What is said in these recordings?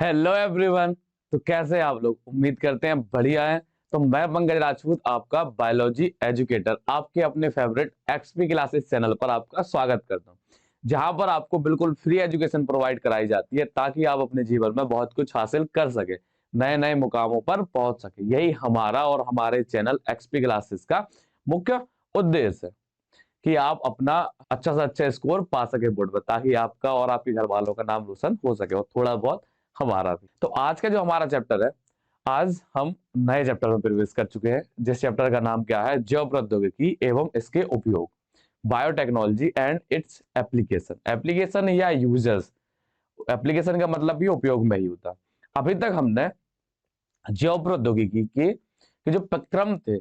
Hello everyone. तो कैसे हैं आप लोग? उम्मीद करते हैं बढ़िया हैं। तो मैं पंकज राजपूत, आपका बायोलॉजी एजुकेटर, आपके अपने फेवरेट एक्सपी क्लासेस चैनल पर आपका स्वागत करता हूं, जहां पर आपको बिल्कुल फ्री एजुकेशन प्रोवाइड कराई जाती है ताकि आप अपने जीवन में बहुत कुछ हासिल कर सके, नए नए मुकामों पर पहुंच सके। यही हमारा और हमारे चैनल एक्सपी क्लासेस का मुख्य उद्देश्य है कि आप अपना अच्छा से अच्छा स्कोर पा सके बोर्ड पर, ताकि आपका और आपके घर वालों का नाम रोशन हो सके और थोड़ा बहुत हमारा भी। तो आज का जो हमारा चैप्टर है, आज हम नए चैप्टर में प्रवेश कर चुके हैं, जिस चैप्टर का नाम क्या है, जैव प्रौद्योगिकी एवं इसके उपयोग, biotechnology and its application. Application या यूजर्स, एप्लीकेशन का मतलब भी उपयोग में ही होता। अभी तक हमने जैव प्रौद्योगिकी के जो क्रम थे,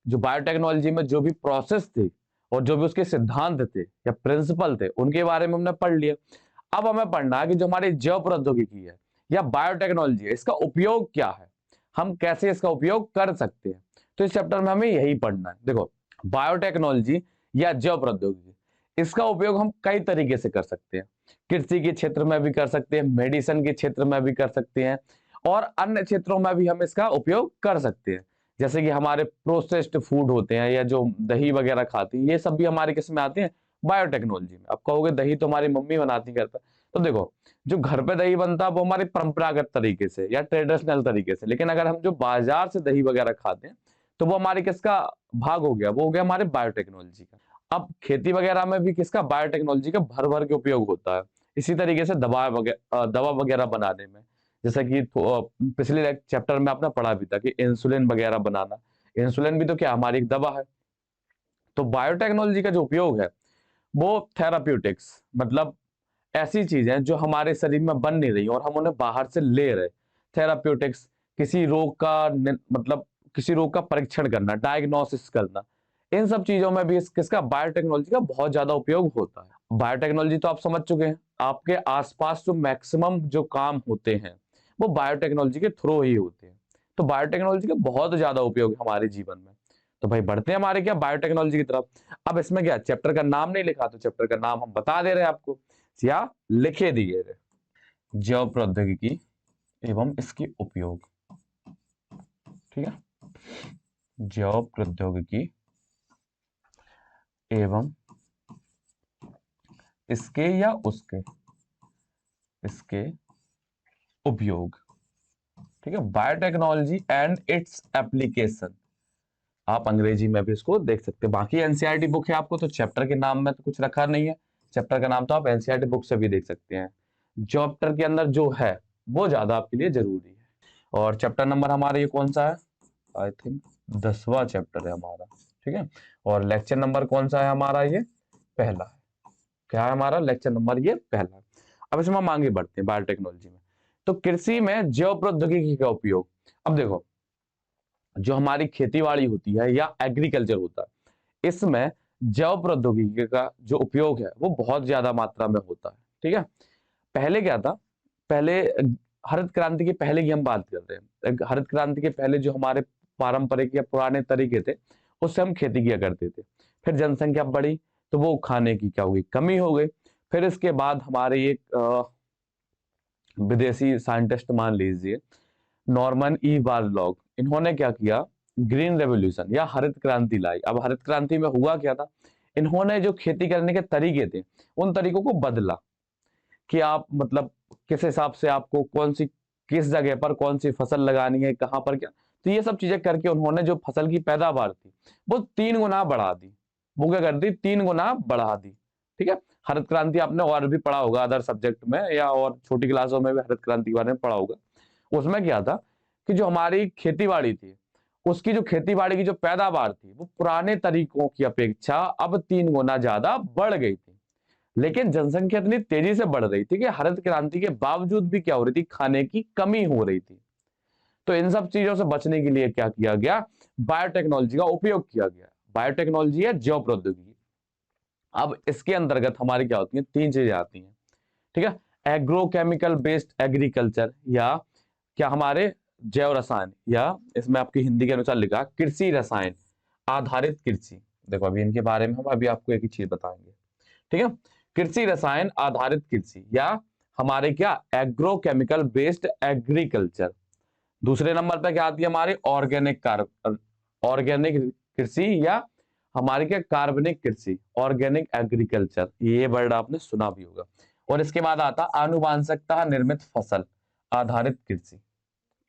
जो बायोटेक्नोलॉजी में जो भी प्रोसेस थी और जो भी उसके सिद्धांत थे या प्रिंसिपल थे, उनके बारे में हमने पढ़ लिया। अब हमें पढ़ना है कि जो हमारी जैव प्रौद्योगिकी है या बायोटेक्नोलॉजी है, इसका उपयोग क्या है, हम कैसे इसका उपयोग कर सकते हैं। तो इस चैप्टर में हमें यही पढ़ना है। देखो, बायोटेक्नोलॉजी या जैव प्रौद्योगिकी, इसका उपयोग हम कई तरीके से कर सकते हैं। कृषि के क्षेत्र में भी कर सकते हैं, मेडिसिन के क्षेत्र में भी कर सकते हैं, और अन्य क्षेत्रों में भी हम इसका उपयोग कर सकते हैं। जैसे कि हमारे प्रोसेस्ड फूड होते हैं या जो दही वगैरह खाती हैं, ये सब भी हमारे किस में आते हैं, बायोटेक्नोलॉजी में। आप कहोगे दही तो हमारी मम्मी बनाती घर पर, तो देखो, जो घर पे दही बनता है वो हमारे परंपरागत तरीके से या ट्रेडिशनल तरीके से, लेकिन अगर हम जो बाजार से दही वगैरह खाते हैं तो वो हमारे किसका भाग हो गया, वो हो गया हमारे बायोटेक्नोलॉजी का। अब खेती वगैरह में भी किसका, बायोटेक्नोलॉजी का भर भर के उपयोग होता है। इसी तरीके से दवा वगैरह बनाने में, जैसा कि पिछले चैप्टर में आपने पढ़ा भी था कि इंसुलिन वगैरह बनाना, इंसुलिन भी तो क्या, हमारी एक दवा है। तो बायोटेक्नोलॉजी का जो उपयोग है वो थेराप्यूटिक्स, मतलब ऐसी चीजें जो हमारे शरीर में बन नहीं रही और हम उन्हें बाहर से ले रहे। थेराप्यूटिक्स, किसी रोग का मतलब किसी रोग का परीक्षण करना, डायग्नोसिस करना, इन सब चीजों में भी किसका, बायोटेक्नोलॉजी का बहुत ज्यादा उपयोग होता है। बायोटेक्नोलॉजी तो आप समझ चुके हैं, आपके आसपास जो मैक्सिमम जो काम होते हैं वो बायोटेक्नोलॉजी के थ्रू ही होते हैं। तो बायोटेक्नोलॉजी का बहुत ज्यादा उपयोग हमारे जीवन में। तो भाई बढ़ते हैं हमारे क्या, बायोटेक्नोलॉजी की तरफ। अब इसमें क्या, चैप्टर का नाम नहीं लिखा तो चैप्टर का नाम हम बता दे रहे हैं आपको, या लिखे दिए रहे, जैव प्रौद्योगिकी एवं इसके उपयोग। ठीक है, जैव प्रौद्योगिकी एवं इसके या उसके, इसके उपयोग। ठीक है, बायोटेक्नोलॉजी एंड इट्स एप्लीकेशन, आप अंग्रेजी में भी इसको देख सकते हैं। बाकी एनसीईआरटी बुक है आपको, तो चैप्टर के नाम में तो कुछ रखा नहीं है, चैप्टर का नाम तो आप एनसीईआरटी बुक से भी देख सकते हैं। चैप्टर के अंदर जो है वो ज्यादा आपके लिए जरूरी है। और चैप्टर नंबर हमारा ये कौन सा है, आई थिंक 10वां चैप्टर है हमारा। ठीक है, और लेक्चर नंबर कौन सा है हमारा, ये पहला है। क्या है हमारा लेक्चर नंबर, ये पहला है। अब इसमें हम आगे बढ़ते हैं बायोटेक्नोलॉजी में। तो कृषि में जैव प्रौद्योगिकी का उपयोग। अब देखो, जो हमारी खेतीबाड़ी होती है या एग्रीकल्चर होता है, इसमें जैव प्रौद्योगिकी का जो उपयोग है वो बहुत ज्यादा मात्रा में होता है। ठीक है, पहले क्या था, पहले हरित क्रांति के पहले की हम बात कर रहे हैं। हरित क्रांति के पहले जो हमारे पारंपरिक या पुराने तरीके थे, उससे हम खेती किया करते थे। फिर जनसंख्या बढ़ी तो वो खाने की क्या हो गई, कमी हो गई। फिर इसके बाद हमारे एक विदेशी साइंटिस्ट मान लीजिए, नॉर्मन ई बारलॉग, इन्होंने क्या किया, ग्रीन रेवोल्यूशन या हरित क्रांति लाई। अब हरित क्रांति में हुआ क्या था, इन्होंने जो खेती करने के तरीके थे उन तरीकों को बदला, कि आप मतलब किस हिसाब से आपको कौन सी, किस जगह पर कौन सी फसल लगानी है, कहां पर क्या। तो ये सब चीजें करके उन्होंने जो फसल की पैदावार थी वो 3 गुना बढ़ा दी। वो क्या कर दी, 3 गुना बढ़ा दी। ठीक है, हरित क्रांति आपने और भी पढ़ा होगा अदर सब्जेक्ट में, या और छोटी क्लासों में भी हरित क्रांति के बारे में पढ़ा होगा। उसमें क्या था कि जो हमारी खेती बाड़ी थी, उसकी जो खेती बाड़ी की जो पैदावार थी वो पुराने तरीकों की अपेक्षा अब 3 गुना ज्यादा बढ़ गई थी। लेकिन जनसंख्या इतनी तेजी से बढ़ रही थी कि हरित क्रांति के बावजूद भी क्या हो रही थी, खाने की कमी हो रही थी। तो इन सब चीजों से बचने के लिए क्या किया गया, बायोटेक्नोलॉजी का उपयोग किया गया। बायोटेक्नोलॉजी है जैव प्रौद्योगिकी। अब इसके अंतर्गत हमारी क्या होती है, 3 चीजें आती हैं। ठीक है, एग्रोकेमिकल बेस्ड एग्रीकल्चर, या क्या हमारे जैव रसायन, या इसमें आपकी हिंदी के अनुसार लिखा कृषि रसायन आधारित कृषि। देखो अभी इनके बारे में हम अभी आपको एक ही चीज बताएंगे। ठीक है, कृषि रसायन आधारित कृषि, या हमारे क्या एग्रोकेमिकल बेस्ड एग्रीकल्चर। दूसरे नंबर पे क्या आती है हमारी ऑर्गेनिक कृषि या हमारी क्या कार्बनिक कृषि, ऑर्गेनिक एग्रीकल्चर, ये वर्ड आपने सुना भी होगा। और इसके बाद आता आनुवांशिकता निर्मित फसल आधारित कृषि।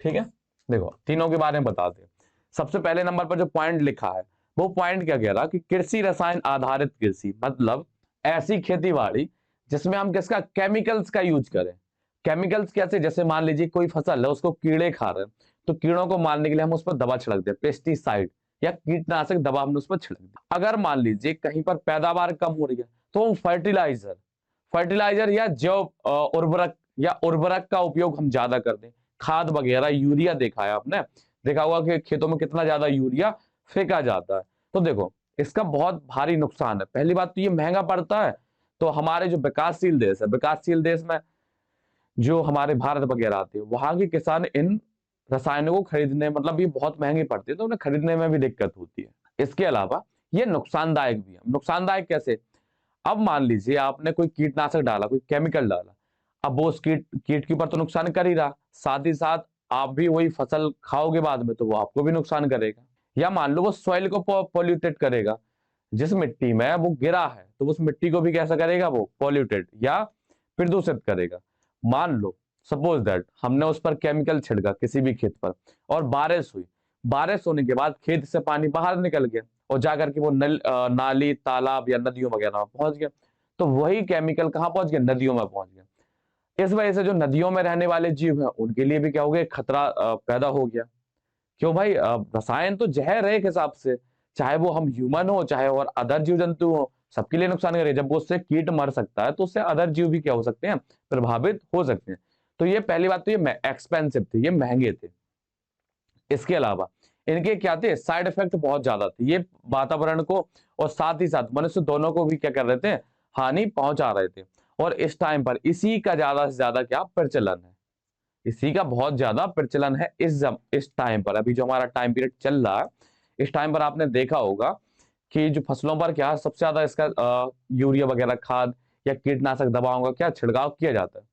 ठीक है, देखो तीनों के बारे में बताते हैं। सबसे पहले नंबर पर जो पॉइंट लिखा है वो पॉइंट क्या कह रहा कि कृषि रसायन आधारित कृषि, मतलब ऐसी खेती बाड़ी जिसमें हम किसका केमिकल्स का यूज करें। केमिकल्स कैसे, जैसे मान लीजिए कोई फसल है उसको कीड़े खा रहे हैं, तो कीड़ों को मारने के लिए हम उस पर दवा छिड़क दें, पेस्टिसाइड या कीटनाशक दवा हमने उस पर छिड़क दी। अगर मान लीजिए कहीं पर पैदावार कम हो रही है तो हम फर्टिलाइजर फर्टिलाइजर या जैव उर्वरक या उर्वरक का उपयोग हम ज्यादा कर दें, खाद वगैरह, यूरिया देखा है आपने, देखा होगा कि खेतों में कितना ज्यादा यूरिया फेंका जाता है। तो देखो इसका बहुत भारी नुकसान है। पहली बात तो ये महंगा पड़ता है, तो हमारे जो विकासशील देश है, विकासशील देश में जो हमारे भारत वगैरह आते हैं, वहां के किसान इन रसायनों को खरीदने, मतलब ये बहुत महंगी पड़ती है तो उन्हें खरीदने में भी दिक्कत होती है। इसके अलावा ये नुकसानदायक भी है। नुकसानदायक कैसे, अब मान लीजिए आपने कोई कीटनाशक डाला, कोई केमिकल डाला, अब वो उस कीट के ऊपर तो नुकसान कर ही रहा, साथ ही साथ आप भी वही फसल खाओगे बाद में तो वो आपको भी नुकसान करेगा। या मान लो वो सॉइल को पॉल्यूटेड करेगा, जिस मिट्टी में वो गिरा है तो उस मिट्टी को भी कैसा करेगा, वो पॉल्यूटेड या प्रदूषित करेगा। मान लो सपोज दैट हमने उस पर केमिकल छिड़का किसी भी खेत पर और बारिश हुई, बारिश होने के बाद खेत से पानी बाहर निकल गया और जाकर के वो नाली तालाब या नदियों वगैरह में पहुंच गया, तो वही केमिकल कहां पहुंच गया, नदियों में पहुंच गया। इस वजह से जो नदियों में रहने वाले जीव हैं उनके लिए भी क्या हो गया, खतरा पैदा हो गया। क्यों भाई, रसायन तो जहर है एक हिसाब से, चाहे वो हम ह्यूमन हो चाहे और अदर जीव जंतु हो, सबके लिए नुकसान करे। जब वो उससे कीट मर सकता है तो उससे अदर जीव भी क्या हो सकते हैं, प्रभावित हो सकते हैं। तो ये पहली बात तो ये एक्सपेंसिव थे, ये महंगे थे। इसके अलावा इनके क्या थे, साइड इफेक्ट बहुत ज्यादा थे। ये वातावरण को और साथ ही साथ मनुष्य दोनों को भी क्या कर रहे थे, हानि पहुंचा रहे थे। और इस टाइम पर इसी का ज्यादा से ज्यादा क्या प्रचलन है, इसी का बहुत ज्यादा प्रचलन है इस टाइम पर। अभी जो हमारा टाइम पीरियड चल रहा है, इस टाइम पर आपने देखा होगा कि जो फसलों पर क्या सबसे ज्यादा इसका यूरिया वगैरह खाद या कीटनाशक दवाओं का क्या छिड़काव किया जाता है।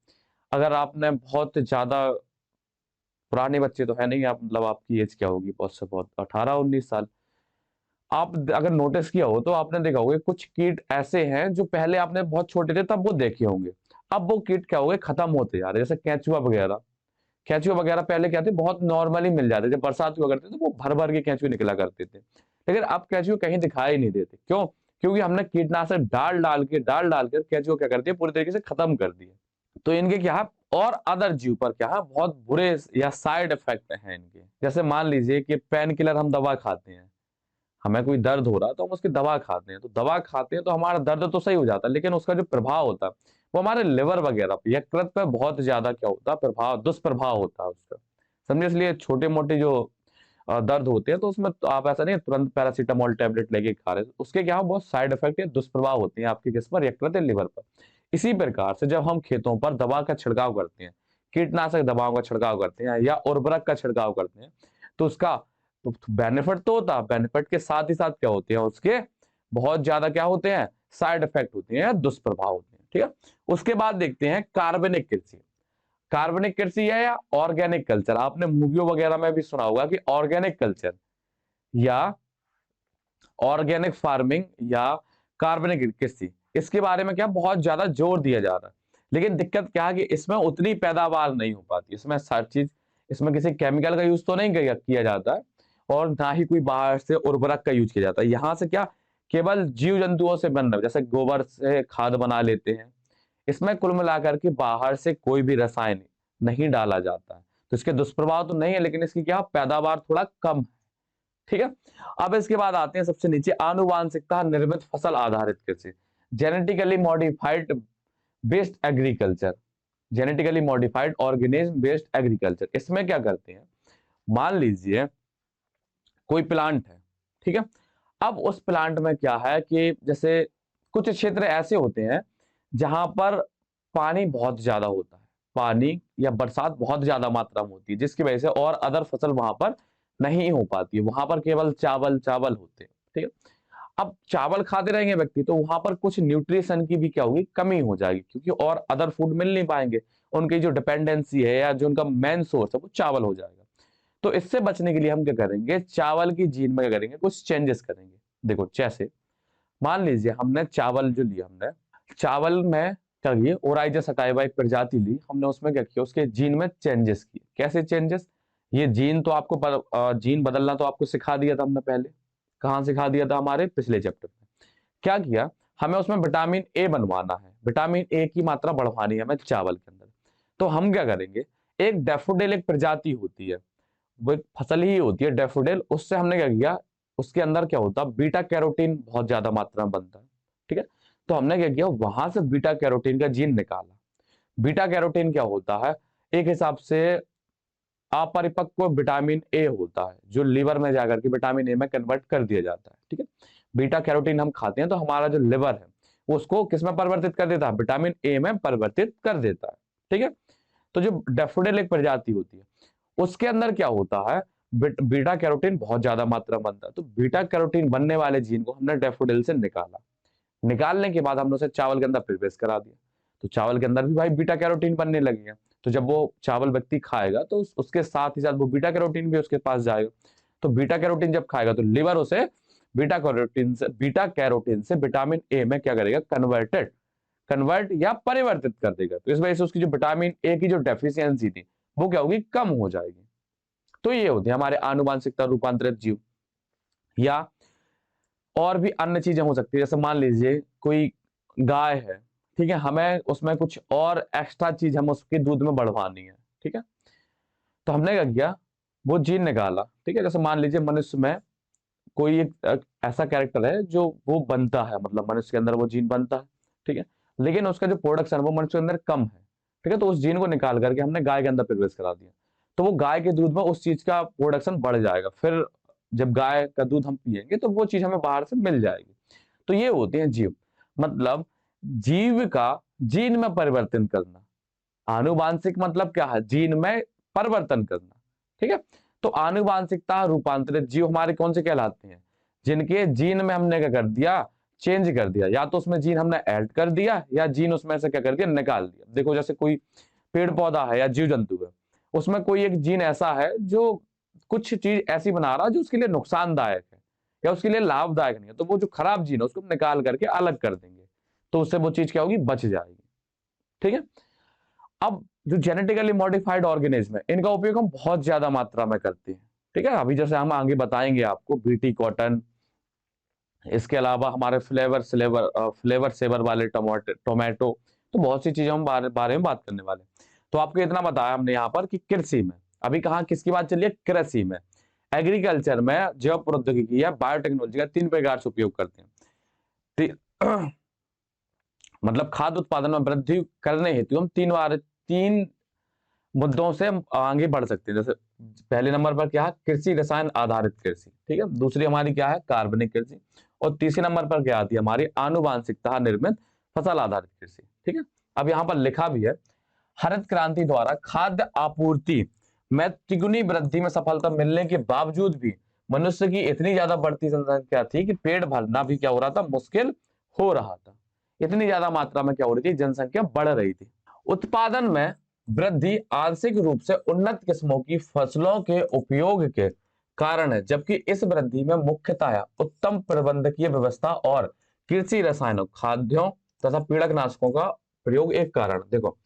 अगर आपने बहुत ज्यादा पुराने बच्चे तो है नहीं आप, मतलब आपकी एज क्या होगी, बहुत से बहुत 18-19 साल, आप अगर नोटिस किया हो तो आपने देखा होगा कुछ कीट ऐसे हैं जो पहले आपने बहुत छोटे थे तब वो देखे होंगे, अब वो कीट क्या हो गए, खत्म होते जा रहे हैं। जैसे केंचुआ वगैरह, केंचुए वगैरह पहले क्या थे, बहुत नॉर्मली मिल जाते थे, बरसात हुआ करते थे तो वो भर भर के केंचुए निकला करते थे। लेकिन अब केंचुए कहीं दिखाई नहीं देते, क्यों, क्योंकि हमने कीटनाशक डाल डाल कर केंचुए क्या कर दिए, पूरी तरीके से खत्म कर दिए। तो इनके क्या है, और अदर जीव पर क्या है, बहुत बुरे या साइड इफेक्ट हैं इनके। जैसे मान लीजिए कि पेन किलर हम दवा खाते हैं, हमें कोई दर्द हो रहा है तो हम उसकी दवा खाते हैं, तो दवा खाते हैं तो हमारा दर्द तो सही हो जाता है, लेकिन उसका जो प्रभाव होता है वो हमारे लिवर वगैरह पे, यकृत पे बहुत ज्यादा क्या होता है, प्रभाव, दुष्प्रभाव होता है उसका, समझे। इसलिए छोटे मोटे जो दर्द होते हैं तो उसमें तो आप ऐसा नहीं तुरंत पैरासीटामोल टेबलेट लेके खा रहे हैं, उसके क्या बहुत साइड इफेक्ट या दुष्प्रभाव होते हैं आपके किस पर, यकृत या लिवर पर। इसी प्रकार से जब हम खेतों पर दवा का छिड़काव करते हैं, कीटनाशक दवाओं का छिड़काव करते हैं या उर्वरक का छिड़काव करते हैं, तो उसका तो बेनिफिट तो होता है, बेनिफिट के साथ ही साथ क्या होते हैं उसके बहुत ज्यादा क्या होते हैं, साइड इफेक्ट होते हैं, दुष्प्रभाव होते हैं। ठीक है, उसके बाद देखते हैं कार्बनिक कृषि। कार्बनिक कृषि है या ऑर्गेनिक कल्चर, आपने मूवियों वगैरह में भी सुना होगा कि ऑर्गेनिक कल्चर या ऑर्गेनिक फार्मिंग या कार्बनिक कृषि, इसके बारे में क्या बहुत ज्यादा जोर दिया जा रहा है। लेकिन दिक्कत क्या है कि इसमें उतनी पैदावार नहीं हो पाती, इसमें हर चीज, इसमें किसी केमिकल का यूज तो नहीं किया जाता है और ना ही कोई बाहर से उर्वरक का यूज किया जाता है। यहाँ से क्या केवल जीव जंतुओं से बन रहा है, जैसे गोबर से खाद बना लेते हैं। इसमें कुल मिलाकर के बाहर से कोई भी रसायन नहीं डाला जाता है, तो इसके दुष्प्रभाव तो नहीं है, लेकिन इसकी क्या पैदावार थोड़ा कम है। ठीक है, अब इसके बाद आते हैं सबसे नीचे, आनुवांशिकता निर्मित फसल आधारित कृषि, genetically modified based agriculture, genetically modified organism based agriculture. इसमें क्या करते हैं, मान लीजिए कोई प्लांट है, ठीक है, अब उस प्लांट में क्या है कि जैसे कुछ क्षेत्र ऐसे होते हैं जहां पर पानी बहुत ज्यादा होता है, पानी या बरसात बहुत ज्यादा मात्रा में होती है, जिसकी वजह से और अदर फसल वहां पर नहीं हो पाती है, वहां पर केवल चावल चावल होते हैं। ठीक है, अब चावल खाते रहेंगे व्यक्ति तो वहां पर कुछ न्यूट्रिशन की भी क्या होगी, कमी हो जाएगी, क्योंकि और अदर फूड मिल नहीं पाएंगे। उनकी जो डिपेंडेंसी है या जो उनका मेन सोर्स है वो चावल हो जाएगा। तो इससे बचने के लिए हम क्या करेंगे, चावल की जीन में क्या करेंगे, कुछ चेंजेस करेंगे। देखो जैसे मान लीजिए हमने चावल जो लिया, हमने चावल में क्या किया, ओराइजस सटाइवा एक प्रजाति ली हमने, उसमें क्या किया, उसके जीन में चेंजेस किए। कैसे चेंजेस, ये जीन तो आपको जीन बदलना तो आपको सिखा दिया था हमने पहले। कहाँ सिखा दिया था, हमारे पिछले चैप्टर में। क्या किया, हमें उसमें विटामिन ए बनवाना है, विटामिन ए की मात्रा बढ़वानी है हमें चावल के अंदर। तो हम क्या करेंगे, एक डैफोडिल एक प्रजाति होती है, वो एक फसल ही होती है डैफोडिल, उससे हमने क्या किया, उसके अंदर क्या होता है, बीटा कैरोटीन बहुत ज्यादा मात्रा में बनता है। ठीक है, तो हमने क्या किया, वहां से बीटा कैरोटीन का जीन निकाला। बीटा कैरोटीन क्या होता है, एक हिसाब से अपरिपक्व विटामिन ए होता है, जो लीवर में जाकर के विटामिन ए में कन्वर्ट कर दिया जाता है। ठीक है, बीटा कैरोटीन हम खाते हैं तो हमारा जो लिवर है वो उसको किस में परिवर्तित कर देता है, विटामिन ए में परिवर्तित कर देता है। ठीक है, तो जो डैफोडिल एक प्रजाति होती है उसके अंदर क्या होता है, बीटा कैरोटीन बहुत ज्यादा मात्रा में बनता है। तो बीटा कैरोटीन बनने वाले जीन को हमने डैफोडिल से निकाला। निकालने के बाद हमने उसे चावल के अंदर प्रवेश करा दिया। तो चावल के अंदर भी भाई बीटा कैरोटीन बनने लगेगा। तो जब वो चावल व्यक्ति खाएगा तो उसके साथ ही साथ वो बीटा कैरोटीन भी उसके पास जाएगा। तो बीटा कैरोटीन जब खाएगा तो लिवर उसे बीटा कैरोटीन से विटामिन ए में क्या करेगा, कन्वर्ट या परिवर्तित कर देगा। तो इस वजह से उसकी जो विटामिन ए की जो डेफिशिएंसी थी वो क्या होगी, कम हो जाएगी। तो ये होते हैं हमारे आनुवांशिकता रूपांतरित जीव। या और भी अन्य चीजें हो सकती है, जैसे मान लीजिए कोई गाय है, ठीक है, हमें उसमें कुछ और एक्स्ट्रा चीज हम उसके दूध में बढ़वानी है। ठीक है, तो हमने क्या किया, वो जीन निकाला। ठीक है, जैसे मान लीजिए मनुष्य में कोई एक ऐसा कैरेक्टर है जो वो बनता है, मतलब मनुष्य के अंदर वो जीन बनता है। ठीक है, लेकिन उसका जो प्रोडक्शन है वो मनुष्य के अंदर कम है। ठीक है, तो उस जीन को निकाल करके हमने गाय के अंदर प्रवेश करा दिया, तो वो गाय के दूध में उस चीज का प्रोडक्शन बढ़ जाएगा। फिर जब गाय का दूध हम पिएंगे तो वो चीज हमें बाहर से मिल जाएगी। तो ये होते हैं जीव, मतलब जीव का जीन में परिवर्तन करना। आनुवांशिक मतलब क्या है, जीन में परिवर्तन करना। ठीक है, तो आनुवांशिकता रूपांतरित जीव हमारे कौन से कहलाते हैं, जिनके जीन में हमने क्या कर दिया, चेंज कर दिया। या तो उसमें जीन हमने ऐड कर दिया या जीन उसमें से क्या कर दिया, निकाल दिया। देखो जैसे कोई पेड़ पौधा है या जीव जंतु है, उसमें कोई एक जीन ऐसा है जो कुछ चीज ऐसी बना रहा है जो उसके लिए नुकसानदायक है या उसके लिए लाभदायक नहीं है, तो वो जो खराब जीन है उसको निकाल करके अलग कर देंगे, तो उससे वो चीज क्या होगी, बच जाएगी। ठीक है, अब जो जेनेटिकली मॉडिफाइड ऑर्गेनिज्म है इनका उपयोग हम बहुत ज्यादा मात्रा में करते हैं। ठीक है, अभी जैसे हम आगे बताएंगे आपको बीटी कॉटन, इसके अलावा हमारे फ्लेवर सेवर वाले टोमेटो, तो बहुत सी चीजों हम बारे में बात करने वाले। तो आपको इतना बताया हमने यहाँ पर कि कृषि में, अभी कहाँ किसकी बात चलिए, कृषि में, एग्रीकल्चर में जैव प्रौद्योगिकी या बायोटेक्नोलॉजी का 3 प्रकार से उपयोग करते हैं। मतलब खाद्य उत्पादन में वृद्धि करने हेतु हम 3 मुद्दों से हम आगे बढ़ सकते हैं। जैसे पहले नंबर पर क्या है, कृषि रसायन आधारित कृषि। ठीक है, दूसरी हमारी क्या है, कार्बनिक कृषि, और तीसरे नंबर पर क्या आती है हमारी, आनुवांशिकता निर्मित फसल आधारित कृषि। ठीक है, अब यहाँ पर लिखा भी है, हरित क्रांति द्वारा खाद्य आपूर्ति में तिगुनी वृद्धि में सफलता मिलने के बावजूद भी मनुष्य की इतनी ज्यादा बढ़ती जनसंख्या थी कि पेट भरना भी क्या हो रहा था, मुश्किल हो रहा था। इतनी ज्यादा मात्रा में क्या हो रही थी, जनसंख्या बढ़ रही थी। उत्पादन में वृद्धि आंशिक रूप से उन्नत किस्मों की फसलों के उपयोग के कारण है, जबकि इस वृद्धि में मुख्यतः उत्तम प्रबंधकीय व्यवस्था और कृषि रसायनों, खाद्यों तथा पीड़कनाशकों का प्रयोग एक कारण। देखो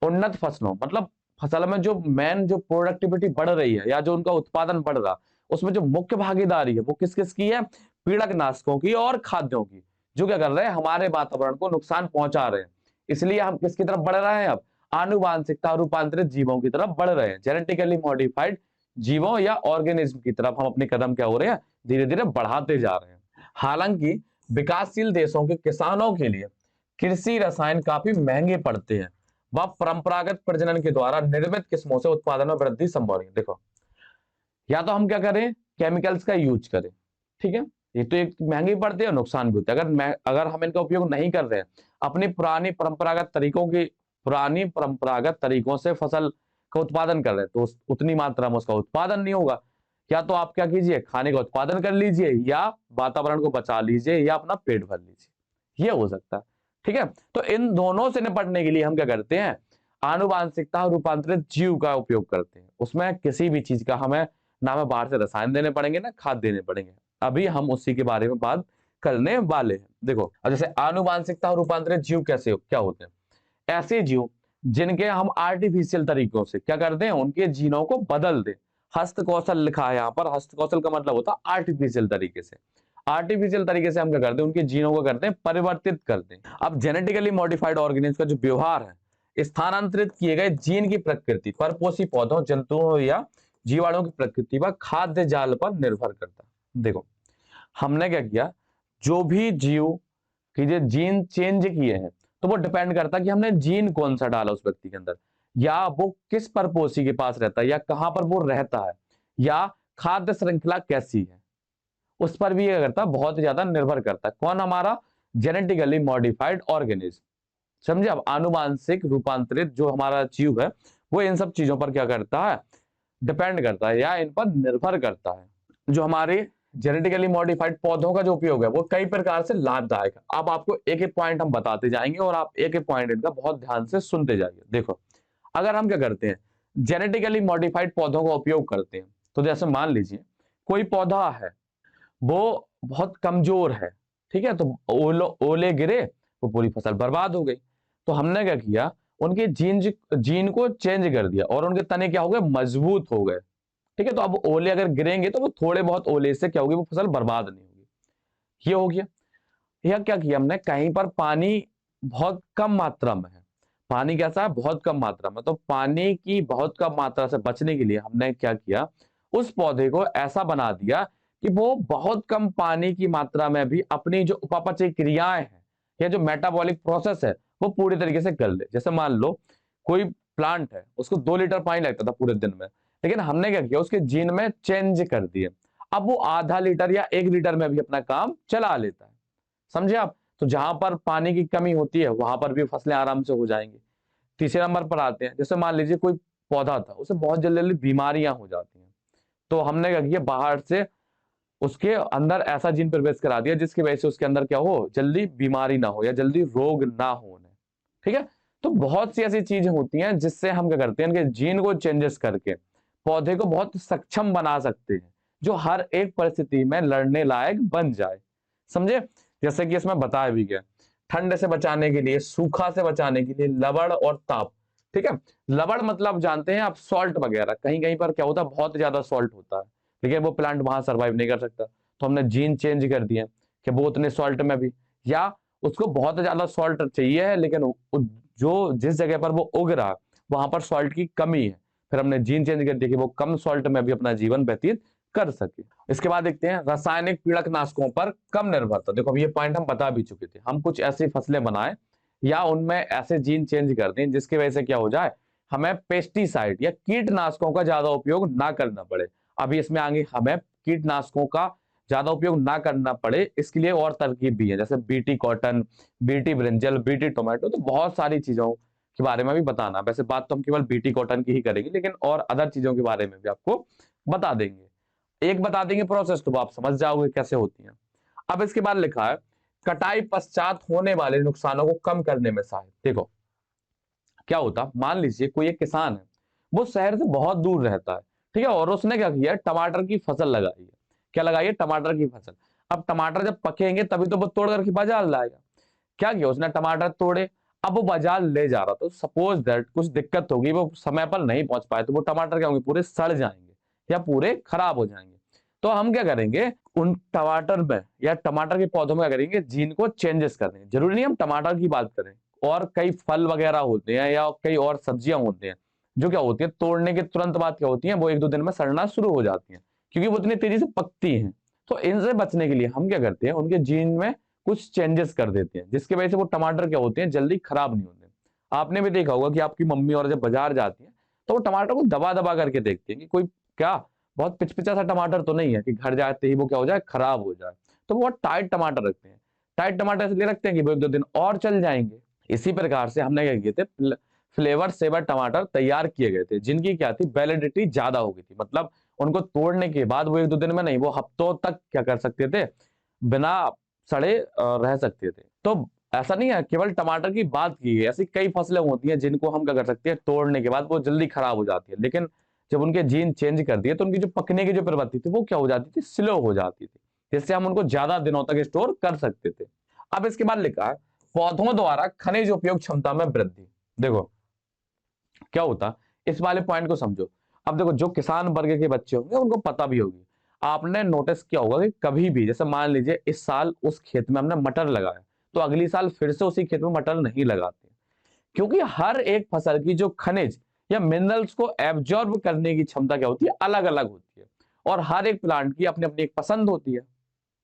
उन्नत फसलों मतलब फसल में जो मेन जो प्रोडक्टिविटी बढ़ रही है या जो उनका उत्पादन बढ़ रहा, उसमें जो मुख्य भागीदारी है वो किस किस की है, पीड़कनाशकों की और खाद्यों की, जो क्या कर रहे हैं, हमारे वातावरण को नुकसान पहुंचा रहे हैं। इसलिए हम किसकी तरफ बढ़ रहे हैं, अब आनुवांशिकता रूपांतरित जीवों की तरफ बढ़ रहे हैं, जेनेटिकली मॉडिफाइड जीवों या ऑर्गेनिज्म की तरफ हम अपने कदम क्या हो रहे हैं, धीरे धीरे बढ़ाते जा रहे हैं। हालांकि विकासशील देशों के किसानों के लिए कृषि रसायन काफी महंगे पड़ते हैं, वह परंपरागत प्रजनन के द्वारा निर्मित किस्मों से उत्पादन में वृद्धि संभव है। देखो या तो हम क्या करें, केमिकल्स का यूज करें। ठीक है, ये तो एक महंगी पड़ती है, नुकसान भी होता है। अगर हम इनका उपयोग नहीं कर रहे हैं, अपनी पुरानी परंपरागत तरीकों से फसल का उत्पादन कर रहे हैं, तो उतनी मात्रा में उसका उत्पादन नहीं होगा। या तो आप क्या कीजिए, खाने का उत्पादन कर लीजिए, या वातावरण को बचा लीजिए, या अपना पेट भर लीजिए, ये हो सकता है। ठीक है, तो इन दोनों से निपटने के लिए हम क्या करते हैं, आनुवांशिकता और रूपांतरित जीव का उपयोग करते हैं। उसमें किसी भी चीज का हमें ना हमें बाहर से रसायन देने पड़ेंगे ना खाद देने पड़ेंगे। अभी हम उसी के बारे में बात करने वाले हैं। देखो, अब जैसे आनुवांशिकता और रूपांतरित जीव क्या होते हैं, ऐसे जीव जिनके हम आर्टिफिशियल तरीकों से क्या करते हैं, उनके जीनों को बदल दें। हस्त कौशल लिखा है यहाँ पर, हस्त कौशल का मतलब होता है आर्टिफिशियल तरीके से। आर्टिफिशियल तरीके से हम क्या करते हैं, उनके जीनों को करते हैं परिवर्तित करते हैं। अब जेनेटिकली मॉडिफाइड ऑर्गेनिज्म का जो व्यवहार है, स्थानांतरित किए गए जीन की प्रकृति परपोषी पौधों, जंतुओं या जीवाणुओं की प्रकृति व खाद्य जाल पर निर्भर करता है। देखो, हमने क्या किया, जो भी जीव कि ये जीन चेंज किए हैं, तो वो डिपेंड करता है कि हमने जीन कौन सा डाला उस व्यक्ति के अंदर, या वो किस परपोषी के पास रहता है, या कहां पर वो रहता है, या खाद्य श्रृंखला कैसी है, उस पर भी ये करता है, बहुत ज्यादा निर्भर करता है। कौन, हमारा जेनेटिकली मॉडिफाइड ऑर्गेनिज्म। समझे? अब आनुवांशिक रूपांतरित जो हमारा जीव है, वो इन सब चीजों पर क्या करता है, डिपेंड करता है, या इन पर निर्भर करता है। जो हमारे जेनेटिकली मॉडिफाइड पौधों का जो उपयोग है, वो कई प्रकार से लाभदायक है। अब आपको एक एक पॉइंट हम बताते जाएंगे, और आप एक एक पॉइंट इनका बहुत ध्यान से सुनते जाइए। देखो, अगर हम क्या करते हैं, जेनेटिकली मॉडिफाइड पौधों का उपयोग करते हैं, तो जैसे मान लीजिए कोई पौधा है, वो बहुत कमजोर है, ठीक है, तो ओले गिरे, वो पूरी फसल बर्बाद हो गई। तो हमने क्या किया, उनके जीन को चेंज कर दिया, और उनके तने क्या हो गए, मजबूत हो गए। ठीक है, तो अब ओले अगर गिरेंगे, तो वो थोड़े बहुत ओले से क्या होगी, वो फसल बर्बाद नहीं होगी। ये हो गया। यह क्या किया हमने, कहीं पर पानी बहुत कम मात्रा में है, पानी कैसा है, बहुत कम मात्रा में, तो पानी की बहुत कम मात्रा से बचने के लिए हमने क्या किया, उस पौधे को ऐसा बना दिया कि वो बहुत कम पानी की मात्रा में भी अपनी जो उपापचय क्रियाएं हैं, या जो मेटाबॉलिक प्रोसेस है, वो पूरी तरीके से कर ले। जैसे मान लो कोई प्लांट है, उसको 2 लीटर पानी लगता था पूरे दिन में, लेकिन हमने क्या किया, उसके जीन में चेंज कर दिए, अब वो आधा लीटर या 1 लीटर में भी अपना काम चला लेता है। समझे आप? तो जहां पर पानी की कमी होती है, वहां पर भी फसलें आराम से हो जाएंगी। तीसरे नंबर पर आते हैं, जैसे मान लीजिए कोई पौधा था, उसे बहुत जल्दी जल्दी बीमारियां हो जाती हैं, तो हमने क्या किया, बाहर से उसके अंदर ऐसा जीन प्रवेश करा दिया जिसकी वजह से उसके अंदर क्या हो, जल्दी बीमारी ना हो, या जल्दी रोग ना हो उन्हें। ठीक है, तो बहुत सी ऐसी चीजें होती हैं जिससे हम क्या करते हैं, इनके जीन को चेंजेस करके पौधे को बहुत सक्षम बना सकते हैं, जो हर एक परिस्थिति में लड़ने लायक बन जाए। समझे? जैसे कि इसमें बताया भी गया, ठंड से बचाने के लिए, सूखा से बचाने के लिए लवण और ताप। ठीक है, लवण मतलब जानते हैं आप, सॉल्ट वगैरह, कहीं कहीं पर क्या होता है, बहुत ज्यादा सॉल्ट होता है, लेकिन वो प्लांट वहां सर्वाइव नहीं कर सकता, तो हमने जीन चेंज कर दिए कि वो उतने सॉल्ट में भी, या उसको बहुत ज्यादा सॉल्ट चाहिए है, लेकिन जो जिस जगह पर वो उग रहा है, वहां पर सॉल्ट की कमी है, फिर हमने जीन चेंज कर दिया कि वो कम सॉल्ट में भी अपना जीवन व्यतीत कर सके। इसके बाद देखते हैं रासायनिक कीटनाशकों पर कम निर्भरता। देखो, अब ये पॉइंट हम बता भी चुके थे, हम कुछ ऐसी फसलें बनाएं या उनमें ऐसे जीन चेंज कर दें जिसकी वजह से क्या हो जाए, हमें पेस्टिसाइड या कीटनाशकों का ज्यादा उपयोग ना करना पड़े। अभी इसमें आगे हमें कीटनाशकों का ज्यादा उपयोग ना करना पड़े, इसके लिए और तरकीब भी है, जैसे BT cotton, BT brinjal, BT tomato, तो बहुत सारी चीजों के बारे में भी बताना। वैसे बात तो हम केवल बीटी कॉटन की ही करेंगे, लेकिन और अदर चीजों के बारे में भी आपको बता देंगे। एक बता देंगे प्रोसेस, तो आप समझ जाओगे कैसे होती है। अब इसके बाद लिखा है, कटाई पश्चात होने वाले नुकसानों को कम करने में सहायक। देखो क्या होता, मान लीजिए कोई एक किसान है, वो शहर से बहुत दूर रहता है, ठीक है, और उसने क्या किया, टमाटर की फसल लगाई है। क्या लगाई है? टमाटर की फसल। अब टमाटर जब पकेंगे तभी तो वो तोड़ करके बाजार लाएगा। क्या किया उसने, टमाटर तोड़े, अब वो बाजार ले जा रहा, तो सपोज दैट कुछ दिक्कत होगी, वो समय पर नहीं पहुंच पाए, तो वो टमाटर क्या होंगे, पूरे सड़ जाएंगे या पूरे खराब हो जाएंगे। तो हम क्या करेंगे, उन टमाटर में या टमाटर के पौधों में क्या करेंगे, जीन को चेंजेस कर देंगे। जरूरी नहीं हम टमाटर की बात करें, और कई फल वगैरह होते हैं या कई और सब्जियां होती हैं, जो क्या होती है, तोड़ने के तुरंत बाद क्या होती है, वो 1-2 दिन में सड़ना शुरू हो जाती है, क्योंकि वो इतनी तेजी से पकती हैं। तो इनसे बचने के लिए हम क्या करते हैं, उनके जीन में कुछ चेंजेस कर देते हैं, जिसकी वजह से वो टमाटर क्या होते हैं, जल्दी खराब नहीं होते। आपने भी देखा होगा कि आपकी मम्मी और जब बाजार जाती है, तो वो टमाटर को दबा दबा करके देखती है कि कोई क्या बहुत पिचपिचा सा टमाटर तो नहीं है कि घर जाते ही वो क्या हो जाए, खराब हो जाए। तो वो टाइट टमाटर रखते हैं। टाइट टमाटर इसलिए रखते हैं कि वो 1-2 दिन और चल जाएंगे। इसी प्रकार से हमने क्या किए थे, फ्लेवर सेवर टमाटर तैयार किए गए थे, जिनकी क्या थी, वैलिडिटी ज्यादा हो गई थी, मतलब उनको तोड़ने के बाद वो 1-2 दिन में नहीं, वो हफ्तों तक क्या कर सकते थे, बिना सड़े रह सकते थे। तो ऐसा नहीं है केवल टमाटर की बात की है, ऐसी कई फसलें होती हैं जिनको हम क्या कर सकते हैं, तोड़ने के बाद वो जल्दी खराब हो जाती है, लेकिन जब उनके जीन चेंज कर दिए तो उनकी जो पकने की जो प्रवृत्ति थी वो क्या हो जाती थी, स्लो हो जाती थी, जिससे हम उनको ज्यादा दिनों तक स्टोर कर सकते थे। अब इसके बाद लिखा है पौधों द्वारा खनिज उपयोग क्षमता में वृद्धि। देखो क्या होता, इस वाले पॉइंट को समझो। अब देखो जो किसान वर्ग के बच्चे होंगे उनको पता भी होगी, आपने नोटिस किया होगा कि कभी भी जैसे मान लीजिए इस साल उस खेत में हमने मटर लगाया, तो अगली साल फिर से उसी खेत में मटर नहीं लगाते, क्योंकि हर एक फसल की जो खनिज या मिनरल्स को एब्जॉर्ब करने की क्षमता क्या होती है, अलग अलग होती है, और हर एक प्लांट की अपनी अपनी एक पसंद होती है।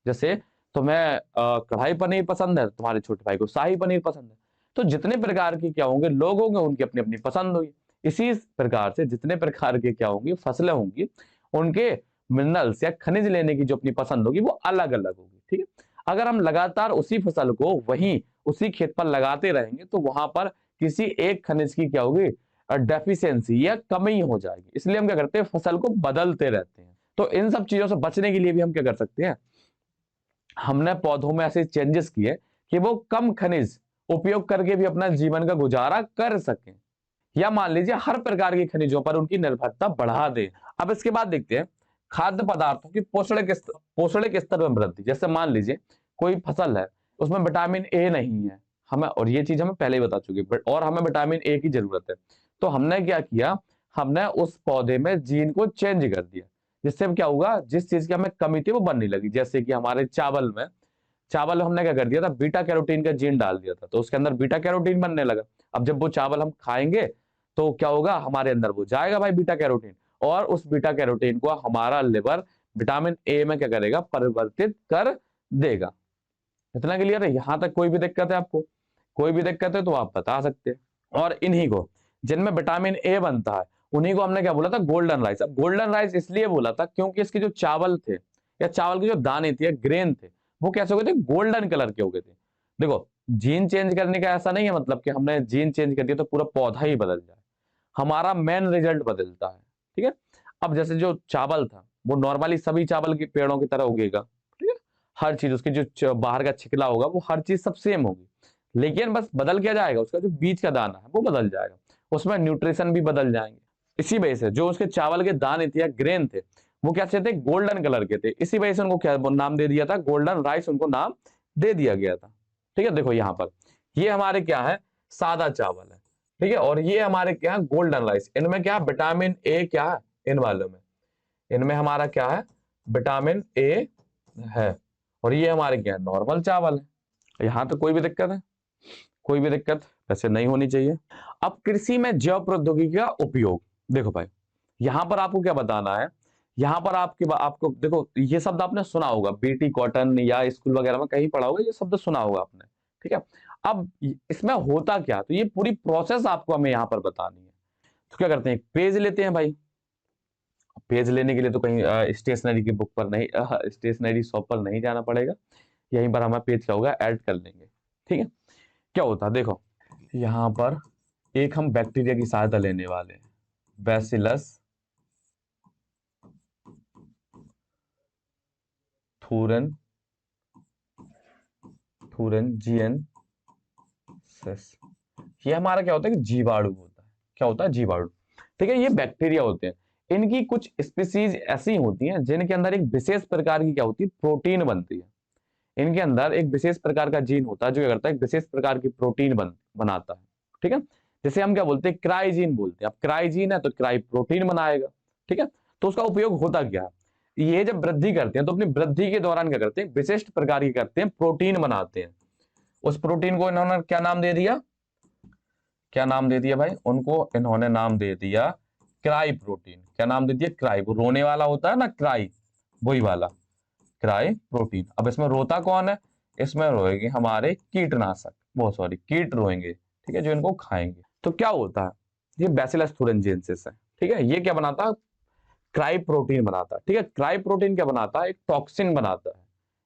जैसे तुम्हें कढ़ाई पनीर पसंद है, तुम्हारे छोटे भाई को शाही पनीर पसंद है, तो जितने प्रकार की क्या होंगे लोग होंगे उनकी अपनी अपनी पसंद होगी। इसी प्रकार से जितने प्रकार के क्या होंगी फसलें होंगी, उनके मिनरल्स या खनिज लेने की जो अपनी पसंद होगी वो अलग अलग होगी। ठीक है, अगर हम लगातार उसी फसल को वहीं उसी खेत पर लगाते रहेंगे तो वहां पर किसी एक खनिज की क्या होगी, डेफिशिएंसी या कमी हो जाएगी। इसलिए हम क्या करते हैं, फसल को बदलते रहते हैं। तो इन सब चीजों से बचने के लिए भी हम क्या कर सकते हैं, हमने पौधों में ऐसे चेंजेस किए कि वो कम खनिज उपयोग करके भी अपना जीवन का गुजारा कर सकें, या मान लीजिए हर प्रकार के खनिजों पर उनकी निर्भरता बढ़ा दे। अब इसके बाद देखते हैं खाद्य पदार्थों की पोषणिक स्तर में वृद्धि। जैसे मान लीजिए कोई फसल है, उसमें विटामिन ए नहीं है हमें, और ये चीज हमें पहले ही बता चुकी है, और हमें विटामिन ए की जरूरत है, तो हमने क्या किया, हमने उस पौधे में जीन को चेंज कर दिया, जिससे क्या होगा, जिस चीज की हमें कमी थी वो बनने लगी। जैसे कि हमारे चावल हमने क्या कर दिया था, बीटा कैरोटीन का जीन डाल दिया था, तो उसके अंदर बीटा कैरोटीन बनने लगा। अब जब वो चावल हम खाएंगे तो क्या होगा, हमारे अंदर वो जाएगा भाई बीटा कैरोटीन, और उस बीटा कैरोटीन को हमारा लिवर विटामिन ए में क्या करेगा, परिवर्तित कर देगा। इतना क्लियर है? यहां तक कोई भी दिक्कत है आपको? कोई भी दिक्कत है तो आप बता सकते हैं। और इन्हीं को जिनमें विटामिन ए बनता है, उन्हीं को हमने क्या बोला था, गोल्डन राइस। अब गोल्डन राइस इसलिए बोला था क्योंकि इसके जो चावल थे या चावल के जो दाने थे या ग्रेन थे, वो कैसे हो गए थे, गोल्डन कलर के हो गए थे। देखो जीन चेंज करने का ऐसा नहीं है मतलब कि हमने जीन चेंज कर दिया तो पूरा पौधा ही बदल जाए, हमारा मेन रिजल्ट बदलता है। ठीक है, अब जैसे जो चावल था वो नॉर्मली सभी चावल के पेड़ों की तरह उगेगा, ठीक है, हर चीज उसकी जो बाहर का छिकला होगा वो हर चीज सब सेम होगी, लेकिन बस बदल क्या जाएगा, उसका जो बीज का दाना है वो बदल जाएगा, उसमें न्यूट्रिशन भी बदल जाएंगे। इसी वजह से जो उसके चावल के दाने थे या ग्रेन थे वो कैसे थे, गोल्डन कलर के थे, इसी वजह से उनको क्या नाम दे दिया था, गोल्डन राइस उनको नाम दे दिया गया था। ठीक है, देखो यहाँ पर ये हमारे क्या है, सादा चावल है, ठीक है, और ये हमारे क्या है, गोल्डन राइस। इनमें क्या विटामिन ए क्या है, इन वालों में, इनमें हमारा क्या है, विटामिन ए है, और ये हमारे क्या है, नॉर्मल चावल है। यहां तो कोई भी दिक्कत है? कोई भी दिक्कत वैसे नहीं होनी चाहिए। अब कृषि में जैव प्रौद्योगिकी का उपयोग, देखो भाई यहां पर आपको क्या बताना है, यहां पर आपको देखो ये शब्द आपने सुना होगा, बीटी कॉटन या स्कूल वगैरह में कहीं पढ़ा होगा, ये शब्द सुना होगा आपने। ठीक है, अब इसमें होता क्या, तो ये पूरी प्रोसेस आपको हमें यहां पर बतानी है। तो क्या करते हैं, पेज लेते हैं भाई। पेज लेने के लिए तो कहीं स्टेशनरी की बुक पर नहीं, स्टेशनरी शॉप पर नहीं जाना पड़ेगा, यहीं पर हमें पेज क्या होगा, ऐड कर लेंगे। ठीक है, क्या होता है देखो, यहां पर एक हम बैक्टीरिया की सहायता लेने वाले हैं, बैसिलस थूरन जीएन, ये हमारा क्या होता है कि जीवाणु होता है। क्या होता है, जीवाणु। ठीक है, ये बैक्टीरिया होते हैं, इनकी कुछ स्पीसीज ऐसी होती हैं जिनके अंदर एक विशेष प्रकार की क्या होती है, प्रोटीन बनती है। इनके अंदर एक विशेष प्रकार का जीन होता है जो क्या करता है, एक विशेष प्रकार की प्रोटीन बनाता है। ठीक है, जैसे हम क्या बोलते हैं, क्राइजीन बोलते हैं। अब क्राइजीन है तो क्राई प्रोटीन बनाएगा। ठीक है, तो उसका उपयोग होता क्या है, ये जब वृद्धि करते हैं तो अपनी वृद्धि के दौरान क्या करते हैं, विशिष्ट प्रकार की करते हैं, प्रोटीन बनाते हैं। उस प्रोटीन को इन्होंने क्या नाम दे दिया, क्या नाम दे दिया भाई, उनको इन्होंने नाम दे दिया क्राई प्रोटीन। क्या नाम दे दिया, क्राई। वो रोने वाला होता है ना, क्राई, वही वाला क्राई प्रोटीन। अब इसमें रोता कौन है, इसमें रोएंगे हमारे कीटनाशक, वो सॉरी कीट रोएंगे, ठीक है, जो इनको खाएंगे। तो क्या होता है, ये बैसिलस thuringiensis है। ठीक है, ये क्या बनाता है, क्राई प्रोटीन बनाता है। ठीक है, क्राई प्रोटीन क्या बनाता है, एक टॉक्सिन बनाता है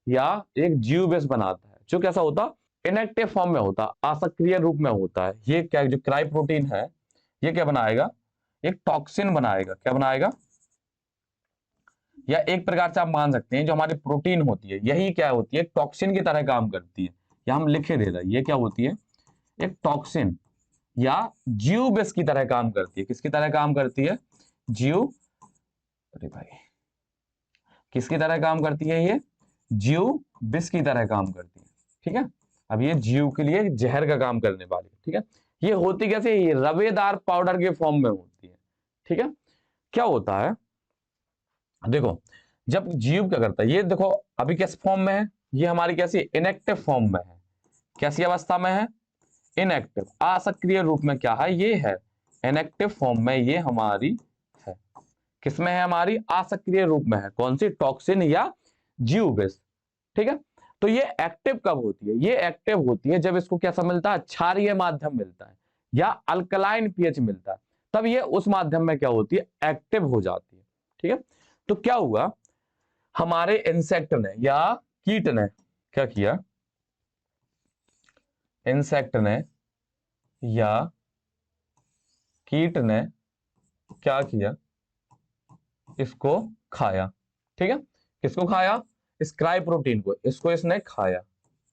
या एक जीव विष बनाता है, जो कैसा होता, इनएक्टिव फॉर्म में होता, असक्रिय रूप में होता है। ये क्या, जो क्राई प्रोटीन है ये क्या बनाएगा, एक टॉक्सिन बनाएगा। क्या बनाएगा, या एक प्रकार से आप मान सकते हैं जो हमारी प्रोटीन होती है यही क्या होती है, टॉक्सिन की तरह काम करती है। या हम लिखे दे रहे हैं ये क्या होती है, एक टॉक्सिन या जीव विष की तरह काम करती है। किसकी तरह काम करती है, जीव, अरे भाई किसकी तरह काम करती है, ये जीव विष की तरह काम करती है। ठीक है, अब ये जीव के लिए जहर का काम करने वाली है। ठीक है, ये होती कैसे, ये रवेदार पाउडर के फॉर्म में होती है। ठीक है, क्या होता है देखो, जब जीव क्या करता है, ये देखो अभी किस फॉर्म में है, ये हमारी कैसी इनएक्टिव फॉर्म में है। कैसी अवस्था में है, इनएक्टिव, असक्रिय रूप में क्या है, ये है इनएक्टिव फॉर्म में, ये हमारी है। किसमें है, हमारी असक्रिय रूप में है। कौन सी, टॉक्सिन या जीव विष। ठीक है, तो ये एक्टिव कब होती है, ये एक्टिव होती है जब इसको कैसा मिलता है, क्षारीय माध्यम मिलता है या अल्कलाइन पीएच मिलता है, तब ये उस माध्यम में क्या होती है, एक्टिव हो जाती है। ठीक है, तो क्या हुआ, हमारे इंसेक्ट ने या कीट ने क्या किया, इंसेक्ट ने या कीट ने क्या किया, इसको खाया। ठीक है, किसको खाया, इस क्राई प्रोटीन को, इसको इसने खाया।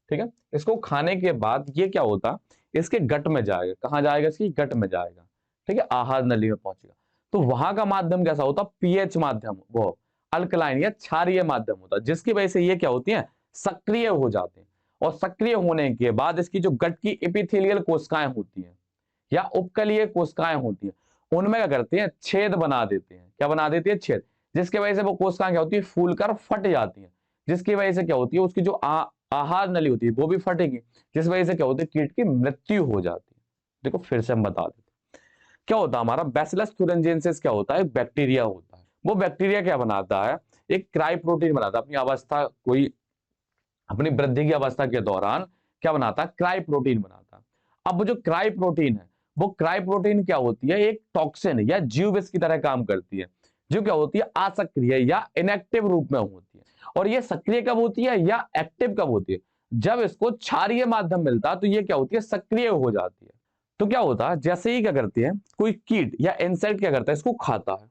ठीक है, इसको खाने के बाद ये क्या होता, इसके गट में जाएगा। कहां जाएगा, इसकी गट में जाएगा। ठीक है, आहार नली में पहुंचेगा। तो वहां का माध्यम कैसा होता, पीएच माध्यम, वो अल्कलाइन या क्षारीय माध्यम होता है, जिसकी वजह से ये क्या होती है, सक्रिय हो जाते हैं। और सक्रिय होने के बाद इसकी जो गट की एपिथेलियल कोशिकाएं होती हैं या उपकलीय कोशिकाएं होती हैं, उनमें क्या करते हैं, छेद बना देते हैं। क्या बना देती है, छेद, जिसकी वजह से वो कोशिकाएं क्या होती है, फूलकर फट जाती हैं। जिसकी वजह से क्या होती है, उसकी जो आहार नली होती है वो भी फटेगी, जिस वजह से क्या होती है, कीट की मृत्यु हो जाती है। देखो फिर से हम बता देते क्या होता है, हमारा बैसिलस thuringiensis क्या होता है, बैक्टीरिया होता है। वो बैक्टीरिया क्या बनाता है, एक क्राई प्रोटीन बनाता है। अपनी अवस्था, कोई अपनी वृद्धि की अवस्था के दौरान क्या बनाता है, क्राई प्रोटीन बनाता है। अब वो जो क्राई प्रोटीन है, वो क्राई प्रोटीन क्या होती है, एक टॉक्सिन या जीव विष की तरह काम करती है, जो क्या होती है, असक्रिय या इनएक्टिव रूप में होती है। और ये सक्रिय कब होती है या एक्टिव कब होती है, जब इसको क्षारीय माध्यम मिलता है तो ये क्या होती है, सक्रिय हो जाती है। तो क्या होता है, जैसे ही क्या करती है, कोई कीट या इंसेक्ट क्या करता है, इसको खाता है।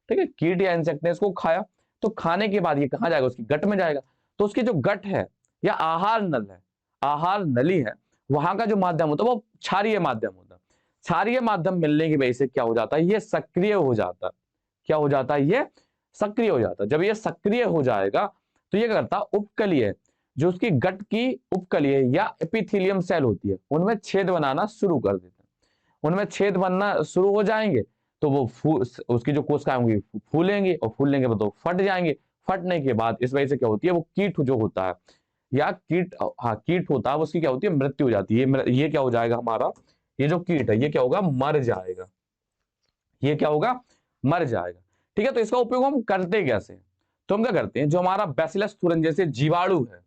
ठीक है, कीट या इंसेक्ट ने इसको खाया, तो खाने के बाद ये कहां जाएगा, उसकी गट में जाएगा। तो उसकी जो गट है या आहार नल है, आहार नली है, वहां का जो माध्यम होता है वो क्षारीय माध्यम होता है। क्षारीय माध्यम मिलने की वजह से क्या हो जाता है, ये सक्रिय हो जाता है। क्या हो जाता है, ये सक्रिय हो जाता है। जब ये सक्रिय हो जाएगा तो ये क्या करता है, उपकलीय, जो उसकी गट की उपकलीय या एपिथेलियम सेल होती है, उनमें छेद बनाना शुरू कर देते हैं। उनमें छेद बनना शुरू हो जाएंगे तो वो उसकी जो कोशिकाएं होंगी फूलेंगी, और फूलने के बाद वो फट जाएंगे। फटने के बाद इस वजह से क्या होती है, वो कीट जो होता है या कीट, हाँ कीट होता है, उसकी क्या होती है, मृत्यु हो जाती है। ये क्या हो जाएगा हमारा, ये जो कीट है ये क्या होगा, मर जाएगा। ये क्या होगा, मर जाएगा। ठीक है, तो इसका उपयोग हम करते कैसे, तो हम क्या करते हैं, जो हमारा बैसिलस thuringiensis जीवाणु है,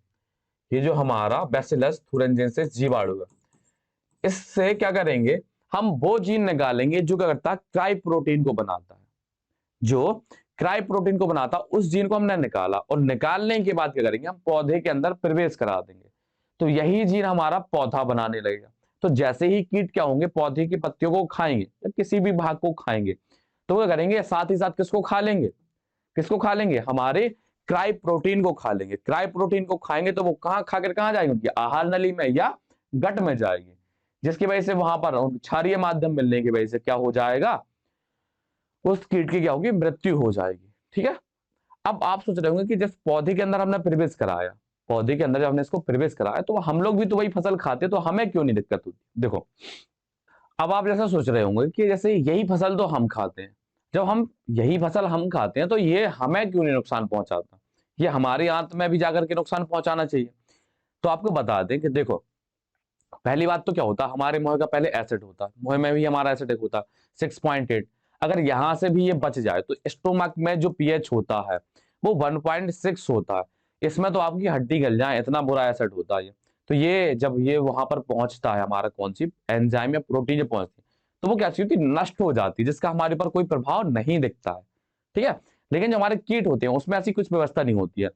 ये जो हमारा बैसिलस thuringiensis जीवाणु है, इससे क्या करेंगे, हम वो जीन निकालेंगे जो क्या करता है, क्राई प्रोटीन को बनाता है। जो क्राई प्रोटीन को बनाता, उस जीन को हमने निकाला, और निकालने के बाद क्या करेंगे, हम पौधे के अंदर प्रवेश करा देंगे। तो यही जीन हमारा पौधा बनाने लगेगा। तो जैसे ही कीट क्या होंगे, पौधे की पत्तियों को खाएंगे या किसी भी भाग को खाएंगे, तो क्या करेंगे, साथ ही साथ किसको खा लेंगे, किसको खा लेंगे, हमारे क्राई प्रोटीन को खा लेंगे। क्राई प्रोटीन को खाएंगे तो वो कहां खाकर कहां जाएंगे, उनकी आहार नली में या गट में जाएगी, जिसकी वजह से वहां पर क्षारीय माध्यम मिलने की वजह से क्या हो जाएगा, उस कीट की क्या होगी, मृत्यु हो जाएगी। ठीक है, अब आप सोच रहे होंगे कि जिस पौधे के अंदर हमने प्रवेश कराया, पौधे के अंदर जब हमने इसको प्रवेश कराया, तो हम लोग भी तो वही फसल खाते, तो हमें क्यों नहीं दिक्कत होती। देखो अब आप जैसा सोच रहे होंगे कि जैसे यही फसल तो हम खाते हैं, जब हम यही फसल हम खाते हैं तो ये हमें क्यों नहीं नुकसान पहुंचाता, ये हमारी आंत में भी जाकर के नुकसान पहुंचाना चाहिए। तो आपको बता दें कि देखो, पहली बात तो क्या होता है, हमारे मुंह का पहले एसिड होता है, मुंह में भी हमारा एसिड होता है 6.8। अगर यहां से भी ये बच जाए तो स्टोमक में जो पीएच होता है वो 1.6 होता है। इसमें तो आपकी हड्डी गल जाए, इतना बुरा एसिड होता है ये। तो ये जब ये वहां पर पहुंचता है, हमारा कौन सी एंजाइम या प्रोटीन जब पहुंचती है, तो वो क्या होती है, नष्ट हो जाती है, जिसका हमारे पर कोई प्रभाव नहीं दिखता है। ठीक है, लेकिन जो हमारे कीट होते हैं उसमें ऐसी कुछ व्यवस्था नहीं होती है।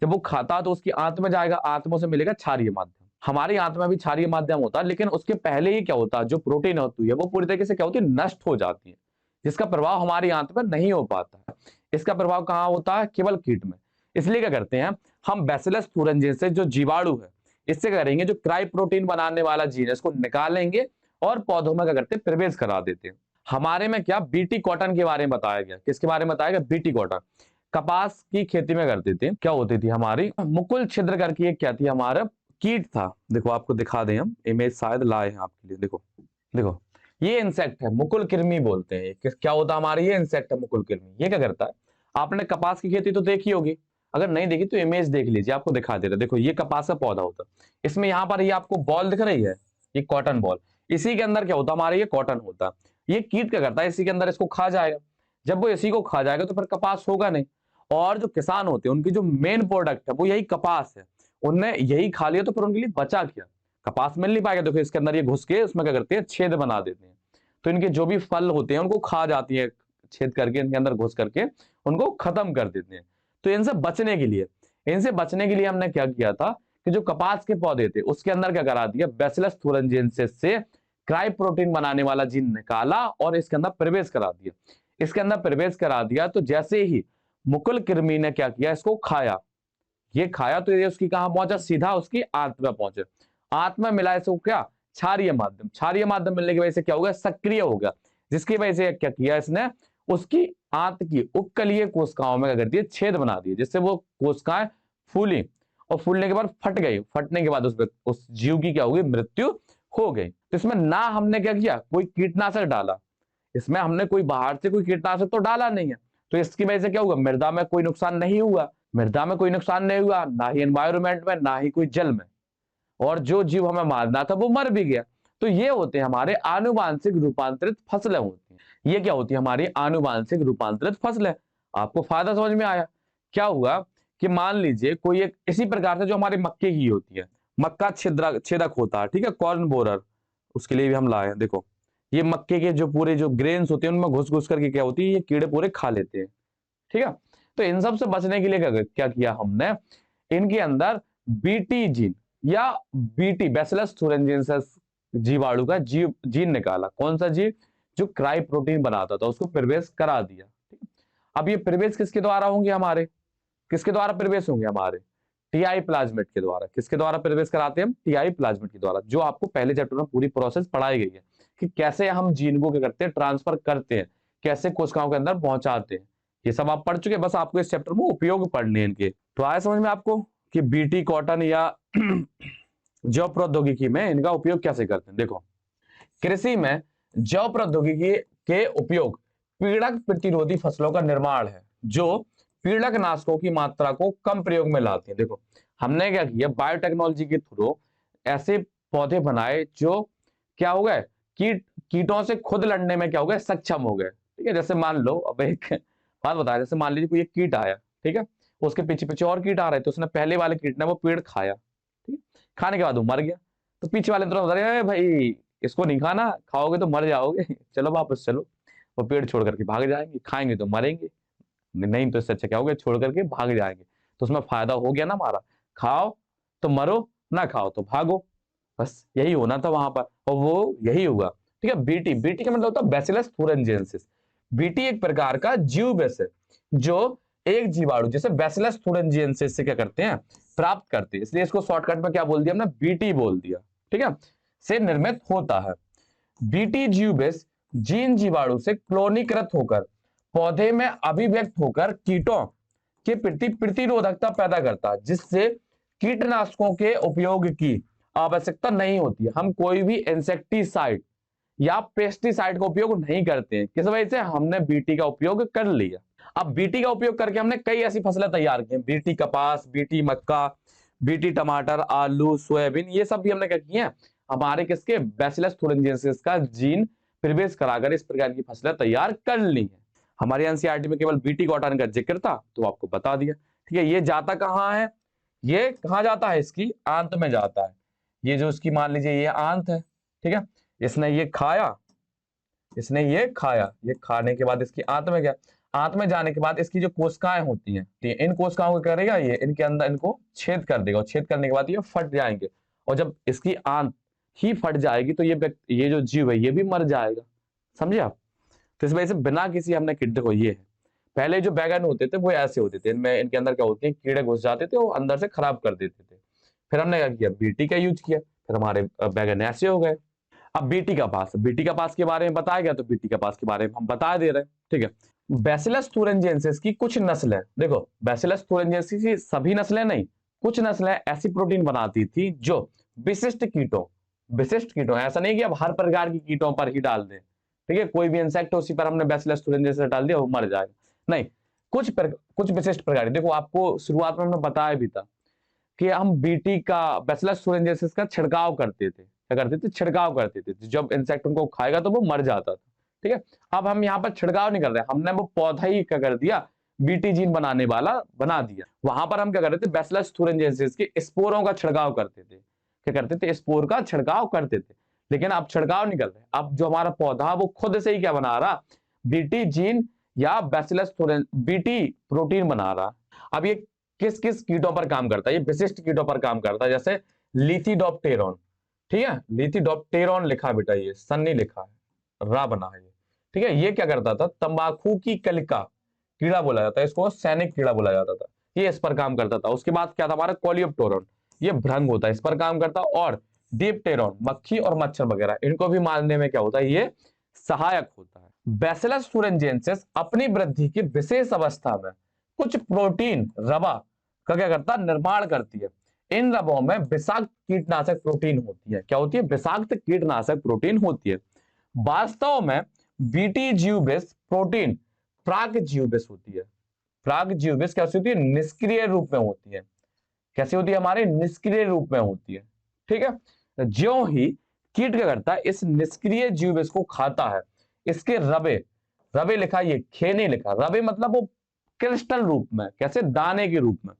जब वो खाता है तो उसकी आंत में जाएगा, आंत में से मिलेगा क्षारीय माध्यम। हमारी आंत में भी क्षारीय माध्यम होता है, लेकिन उसके पहले ही क्या होता है, जो प्रोटीन होती है वो पूरी तरीके से क्या होती है, नष्ट हो जाती है, जिसका प्रभाव हमारी आंत में नहीं हो पाता है। इसका प्रभाव कहाँ होता है? केवल कीट में। इसलिए क्या करते हैं हम, बैसिलस thuringiensis जो जीवाणु है, इससे क्या करेंगे, जो क्राई प्रोटीन बनाने वाला जीन है इसको निकालेंगे और पौधों में क्या करते हैं, प्रवेश करा देते हैं। हमारे में क्या बीटी कॉटन के बारे में बताया गया। किसके बारे में बताया गया? BT cotton. कपास की खेती में करते थे, क्या होती थी हमारी, मुकुल छिद्र करके एक क्या थी, हमारा कीट था। देखो आपको दिखा दें, हम इमेज शायद लाए हैं आपके लिए। देखो देखो, ये इंसेक्ट है, मुकुल कृमि बोलते हैं। क्या होता है हमारे, ये इंसेक्ट है मुकुल कृमि। ये क्या करता है, आपने कपास की खेती तो देखी होगी, अगर नहीं देखी तो इमेज देख लीजिए, आपको दिखा दे रहा है। देखो ये कपास का पौधा होता है, इसमें यहाँ पर ये आपको बॉल दिख रही है, ये कॉटन बॉल। इसी के अंदर क्या होता है हमारे, ये कॉटन होता है। ये कीट क्या करता है, इसी के अंदर इसको खा जाएगा। जब वो इसी को खा जाएगा तो फिर कपास होगा नहीं। और जो किसान होते हैं उनकी जो मेन प्रोडक्ट है वो यही कपास है, उनने यही खा लिया तो फिर उनके लिए बचा क्या, कपास मिल नहीं पाएगा। देखो इसके अंदर ये घुस के उसमें क्या करते हैं, छेद बना देते हैं, तो इनके जो भी फल होते हैं उनको खा जाती है, छेद करके इनके अंदर घुस करके उनको खत्म कर देते हैं। तो इनसे बचने के लिए हमने क्या किया था कि जो कपास के पौधे थे उसके अंदर क्या करा दिया, बैसिलस thuringiensis से क्राई प्रोटीन बनाने वाला जीन निकाला और इसके अंदर प्रवेश करा दिया। इसके अंदर प्रवेश करा दिया तो जैसे ही मुकुल कृमि ने क्या किया, इसको खाया, ये खाया तो ये उसकी कहां पहुंचा, सीधा उसकी आंत में पहुंचे। आंत में मिला इसको क्या, क्षारीय माध्यम मिलने की वजह से क्या हो गया, सक्रिय हो गया, जिसकी वजह से क्या किया इसने, उसकी आंत की उपकलीय कोशिकाओं में क्या कर दिया, छेद बना दिए, जिससे वो कोशिकाएं फूली और फूलने के बाद फट गई। फटने के बाद उस जीव की क्या हो गई, मृत्यु हो गई। तो इसमें ना हमने क्या किया, कोई कीटनाशक डाला, इसमें हमने कोई बाहर से कोई कीटनाशक तो डाला नहीं है, तो इसकी वजह से क्या हुआ, मृदा में कोई नुकसान नहीं हुआ, ना ही एनवायरमेंट में, ना ही कोई जल में, और जो जीव हमें मारना था वो मर भी गया। तो ये होते हैं हमारे आनुवांशिक रूपांतरित फसलें होती हैं। ये क्या होती है, हमारी आनुवांशिक रूपांतरित फसलें। आपको फायदा समझ में आया? क्या हुआ कि मान लीजिए कोई एक इसी प्रकार से जो हमारी मक्के की होती है, मक्का छेदक होता है, ठीक है, कॉर्न बोरर, उसके लिए भी हम लाए हैं। देखो ये मक्के के जो पूरे जो ग्रेन्स होते हैं उनमें घुस घुस करके क्या होती है, ये कीड़े पूरे खा लेते हैं, ठीक है। तो इन सब से बचने के लिए क्या किया हमने, इनके अंदर बीटी जीन या बीटी बैसिलस thuringiensis जीवाणु का जीन निकाला। कौन सा जीन, जो क्राई प्रोटीन बनाता था, उसको प्रवेश करा दिया, ठीक है? अब ये प्रवेश किसके द्वारा होंगे, किसके द्वारा प्रवेश होंगे, हमारे टीआई प्लाज्मिड के द्वारा। किसके द्वारा प्रवेश कराते हैं हम, टीआई प्लाज्मिड के द्वारा, जो आपको पहले चैप्टर में पूरी प्रोसेस पढ़ाई गई है कि कैसे हम जीन को क्या करते हैं, ट्रांसफर करते हैं, कैसे कोशिकाओं के अंदर पहुंचाते हैं। ये सब आप पढ़ चुके, बस आपको इस चैप्टर में उपयोग पढ़ने हैं इनके। तो आया समझ में आपको कि बीटी कॉटन या जैव प्रौद्योगिकी में इनका उपयोग कैसे करते हैं। देखो कृषि में जैव प्रौद्योगिकी के उपयोग पीड़क प्रतिरोधी फसलों का निर्माण है, जो पीड़क नाशकों की मात्रा को कम प्रयोग में लाती है। देखो हमने क्या किया, बायोटेक्नोलॉजी के थ्रू ऐसे पौधे बनाए जो क्या हो गए, कीटों से खुद लड़ने में क्या हो गए, सक्षम हो गए, ठीक है। जैसे मान लो, अब एक बात बताया, जैसे मान लीजिए कोई एक कीट आया, ठीक है, उसके पीछे पीछे और कीट आ रहे थे, उसने पहले वाले कीट ने वो पेड़ खाया, ठीक, खाने के बाद वो मर गया, तो पीछे वाले तुरंत बता रहे, भाई इसको नहीं खाना, खाओगे तो मर जाओगे, चलो वापस चलो। वो पेड़ छोड़ करके भाग जाएंगे, खाएंगे तो मरेंगे, नहीं तो इससे अच्छा क्या हो गया, छोड़ करके भाग जाएंगे। तो उसमें फायदा हो गया ना हमारा, खाओ तो मरो, ना खाओ तो भागो, बस यही होना था वहां पर, और वो यही हुआ, ठीक है। बीटी का मतलब होता है बैसिलस thuringiensis। बीटी एक प्रकार का जीव बेस है, जो एक जीवाणु जैसे बैसिलस thuringiensis से क्या करते हैं, प्राप्त करते हैं, इसलिए इसको शॉर्टकट में क्या बोल दिया हमने, बीटी बोल दिया, ठीक है, से निर्मित होता है। बीटी जीव बेस जीन जीवाणु से क्लोनीकृत होकर पौधे में अभिव्यक्त होकर कीटों के प्रति प्रतिरोधकता पैदा करता है, जिससे कीटनाशकों के उपयोग की आवश्यकता नहीं होती है। हम कोई भी इंसेक्टिसाइड या पेस्टिसाइड का उपयोग नहीं करते हैं, किस वजह से, हमने बीटी का उपयोग कर लिया। अब बीटी का उपयोग करके हमने कई ऐसी फसलें तैयार की, बीटी कपास, बीटी मक्का, बीटी टमाटर, आलू, सोयाबीन, ये सब भी हमने क्या किए हैं, हमारे किसके, बैसिलस thuringiensis का जीन प्रवेश कराकर इस प्रकार की फसलें तैयार कर ली है। हमारे एनसीईआरटी में केवल बीटी कॉटन का जिक्र था तो आपको बता दिया, ठीक है। ये जाता कहाँ है, ये कहाँ जाता है, इसकी आंत में जाता है। ये जो इसकी मान लीजिए ये आंत है, ठीक है, इसने ये खाया, ये खाने के बाद इसकी आंत में गया, आंत में जाने के बाद इसकी जो कोशिकाएं होती हैं, इन कोशिकाओं को करेगा, ये इनके अंदर इनको छेद कर देगा, और छेद करने के बाद ये फट जाएंगे, और जब इसकी आंत ही फट जाएगी तो ये जो जीव है ये भी मर जाएगा, समझे आप। तो इस वजह से बिना किसी हमने देखो ये है पहले जो बैगन होते थे वो ऐसे होते थे, इनमें इनके अंदर क्या होती है, कीड़े घुस जाते थे, वो अंदर से खराब कर देते थे। फिर हमने क्या किया, बीटी का यूज किया, फिर हमारे बैगन ऐसे हो गए। अब बीटी का पास के बारे में बताया गया, तो बीटी का पास के बारे में हम बता दे रहे हैं, ठीक है। बैसिलस thuringiensis की कुछ नस्लें, देखो बैसिलस thuringiensis की सभी नस्लें नहीं, कुछ नस्लें ऐसी प्रोटीन बनाती थी जो विशिष्ट कीटों, ऐसा नहीं कि अब हर प्रकार की कीटों पर ही डाल दें, ठीक है, कोई भी इंसेक्ट उसी पर हमने बैसिलस thuringiensis डाल दिया वो मर जाएगा, नहीं, कुछ विशिष्ट प्रकार, देखो आपको शुरुआत में हमने बताया भी था कि हम बीटी का बैसिलस thuringiensis का छिड़काव करते थे, क्या करते थे, छिड़काव करते थे, जब इंसेक्ट उनको खाएगा तो वो मर जाता था, ठीक है। अब हम यहाँ पर छिड़काव नहीं कर रहे, हमने वो पौधा ही क्या कर दिया, बीटी जीन बनाने वाला बना दिया। वहां पर हम क्या कर रहे थे, बैसिलस thuringiensis के स्पोरों का छिड़काव करते थे, क्या करते थे, स्पोर का छिड़काव करते थे। लेकिन अब छिड़काव नहीं कर रहे, अब जो हमारा पौधा वो खुद से ही क्या बना रहा, बीटी जीन या बैसिलस बीटी प्रोटीन बना रहा। अब ये किस किस कीटों पर काम करता है, ये विशिष्ट कीटों पर काम करता है, जैसे लिथिडोप्टेरॉन, ठीक है, लिथिडोप्टेरॉन लिखा बेटा, ये सन्नी लिखा है, रा बना है ये, ठीक है। ये क्या करता था, तंबाकू की कलिका कीड़ा बोला जाता है इसको, सैनिक कीड़ा बोला जाता था, ये इस पर काम करता था। उसके बाद क्या था हमारा, कोलियोप्टेरॉन, ये भृंग होता है, इस पर काम करता। और डिप्टेरॉन, मक्खी और मच्छर वगैरह, इनको भी मारने में क्या होता है, ये सहायक होता है। बैसिलस thuringiensis अपनी वृद्धि की विशेष अवस्था में कुछ प्रोटीन रवा का क्या करता, निर्माण करती है। इन रबों में विषाक्त कीटनाशक प्रोटीन होती है, क्या होती है, विषाक्त कीटनाशक प्रोटीन होती है। वास्तव में बीटी जीवविष प्रोटीन प्राक-जीवविष होती है। प्राक-जीवविष कैसी होती है, निष्क्रिय रूप में होती है, कैसी होती है, हमारे निष्क्रिय रूप में होती है, ठीक है। ज्यों ही कीट क्या करता है, इस निष्क्रिय जीवविष को खाता है, इसके रबे, रबे लिखा, ये खे नहीं लिखा, रबे मतलब वो क्रिस्टल रूप में, कैसे, दाने के रूप में,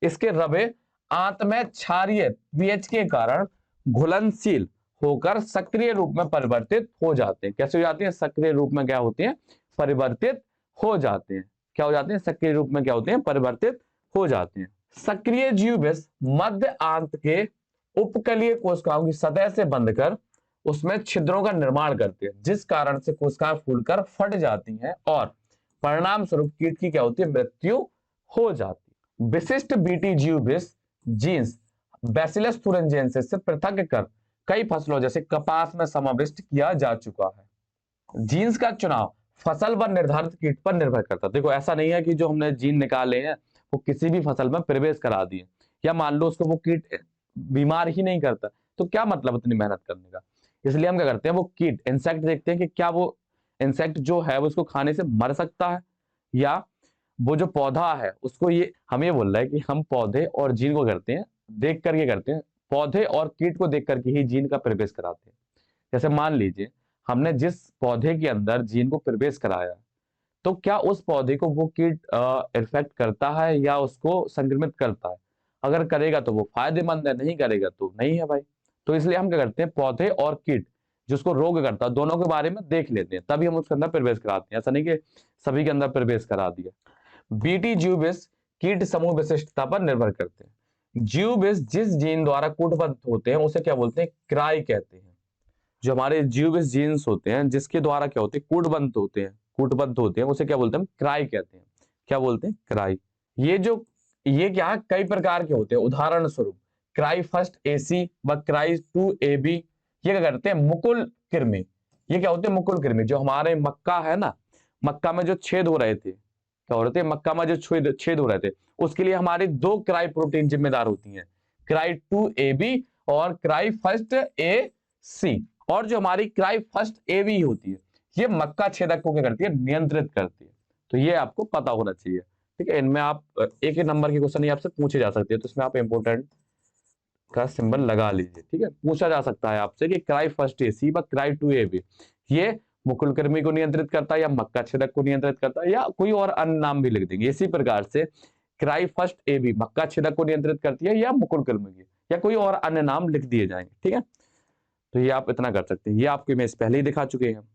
इसके रबे आंत में क्षारीय पीएच के कारण घुलनशील होकर सक्रिय रूप में परिवर्तित हो जाते हैं। कैसे हो जाते हैं, सक्रिय रूप में क्या होते हैं, परिवर्तित हो जाते हैं। क्या हो जाते हैं, सक्रिय रूप में क्या होते हैं, परिवर्तित हो जाते हैं। सक्रिय जीवविष मध्य आंत के उपकलीय कोशिकाओं की सतह से बंधकर उसमें छिद्रों का निर्माण करते हैं, जिस कारण से कोशिकाएं फूलकर फट जाती हैं और परिणाम स्वरूप कीट की क्या होती है, मृत्यु हो जाती है। विशिष्ट बीटी जीवविष जीन्स बैसिलस thuringiensis से पृथक कर कई फसलों जैसे कपास में समाविष्ट किया जा चुका है। जीन्स का चुनाव फसल व निर्धारित कीट पर निर्भर करता है। देखो ऐसा नहीं है कि जो हमने जीन निकाले हैं वो किसी भी फसल में प्रवेश करा दिए, या मान लो उसको वो कीट बीमार ही नहीं करता, तो क्या मतलब इतनी मेहनत करने का। इसलिए हम क्या करते हैं, वो कीट इंसेक्ट देखते हैं कि क्या वो इंसेक्ट जो है वो उसको खाने से मर सकता है, या वो जो पौधा है उसको, ये हम ये बोल रहे हैं कि हम पौधे और जीन को करते हैं देख करके करते हैं, पौधे और कीट को देख करके ही जीन का प्रवेश कराते हैं। जैसे मान लीजिए हमने जिस पौधे के अंदर जीन को प्रवेश कराया, तो क्या उस पौधे को वो कीट इन्फेक्ट करता है या उसको संक्रमित करता है, अगर करेगा तो वो फायदेमंद है, नहीं करेगा तो नहीं है भाई। तो इसलिए हम क्या करते हैं, पौधे और कीट जिसको रोग करता है दोनों के बारे में देख लेते हैं, तभी हम उसके अंदर प्रवेश कराते हैं, ऐसा नहीं कि सभी के अंदर प्रवेश करा दिया। बीटी जीवविष कीट समूह विशिष्टता पर निर्भर करते हैं। जीवविष जिस जीन द्वारा कूटबद्ध होते हैं उसे क्या बोलते हैं, क्राई कहते हैं। जो हमारे जीवविष जीन्स होते हैं जिसके द्वारा क्या होते हैं, कूटबद्ध होते हैं उसे क्या बोलते हैं, क्राई कहते हैं। क्या बोलते हैं, क्राई। ये क्या है, कई प्रकार के होते हैं, उदाहरण स्वरूप क्राई फर्स्ट एसी व क्राई 2AB, ये क्या करते हैं, मुकुल कृमि। ये क्या होते हैं, मुकुल कृमि। जो हमारे मक्का है ना, मक्का में जो छेद हो रहे थे, क्या हो रहे थे, मक्का में जो छेद हो रहे थे, उसके लिए हमारी दो क्राई प्रोटीन जिम्मेदार होती हैं, क्राई 2AB और क्राई फर्स्ट AC। और जो हमारी क्राई फर्स्ट AB होती है, ये मक्का छेदक को क्या करती है, नियंत्रित करती है। तो ये आपको पता होना चाहिए, ठीक है। इनमें आप एक एक नंबर के क्वेश्चन ही आपसे पूछे जा सकते हैं, तो इसमें आप इंपोर्टेंट का सिंबल लगा लीजिए, ठीक है। पूछा जा सकता है आपसे कि क्राई फर्स्ट AC व क्राई 2AB ये मुकुल कृमि को नियंत्रित करता है या मक्का छेदक को नियंत्रित करता है, या कोई और अन्य नाम भी लिख देंगे। इसी प्रकार से क्राई फर्स्ट AB मक्का छेदक को नियंत्रित करती है या मुकुल कृमि की, या कोई और अन्य नाम लिख दिए जाएंगे, ठीक है। तो ये आप इतना कर सकते हैं, ये आपको इमेज पहले ही दिखा चुके हैं।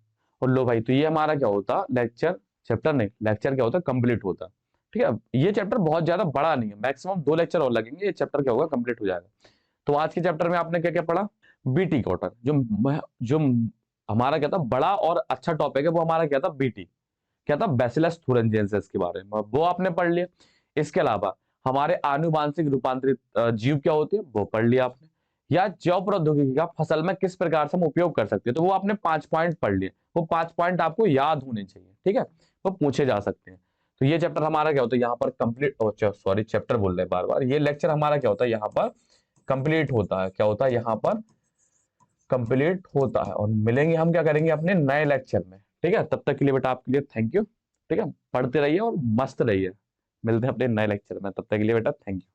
और लो भाई, तो ये हमारा क्या होता, लेक्चर चैप्टर नहीं, लेक्चर क्या होता, कंप्लीट होता, ठीक है। ये चैप्टर बहुत ज्यादा बड़ा नहीं है, मैक्सिमम 2 लेक्चर और लगेंगे, ये चैप्टर क्या होगा, कंप्लीट हो जाएगा। तो आज के चैप्टर में आपने क्या क्या पढ़ा, बीटी कॉटन, जो हमारा क्या था बड़ा और अच्छा टॉपिक है, वो हमारा क्या था, बीटी। क्या था, बैसिलस थुरिंजिएंसिस के बारे में, वो आपने पढ़ लिया। इसके अलावा हमारे आनुवांशिक रूपांतरित जीव क्या होते हैं, वो पढ़ लिया आपने। या जैव प्रौद्योगिकी का फसल में किस प्रकार से हम उपयोग कर सकते हैं, तो वो आपने 5 पॉइंट पढ़ लिए। वो 5 पॉइंट आपको याद होने चाहिए, ठीक है, वो पूछे जा सकते हैं। तो ये चैप्टर हमारा क्या होता है यहाँ पर कंप्लीट, सॉरी चैप्टर बोल रहे हैं बार बार, ये लेक्चर हमारा क्या होता है यहाँ पर कंप्लीट होता है। क्या होता है यहाँ पर कंप्लीट होता है। और मिलेंगे हम क्या करेंगे अपने नए लेक्चर में, ठीक है। तब तक के लिए बेटा आपके लिए थैंक यू, ठीक है, पढ़ते रहिए और मस्त रहिए। मिलते हैं अपने नए लेक्चर में, तब तक के लिए बेटा थैंक यू।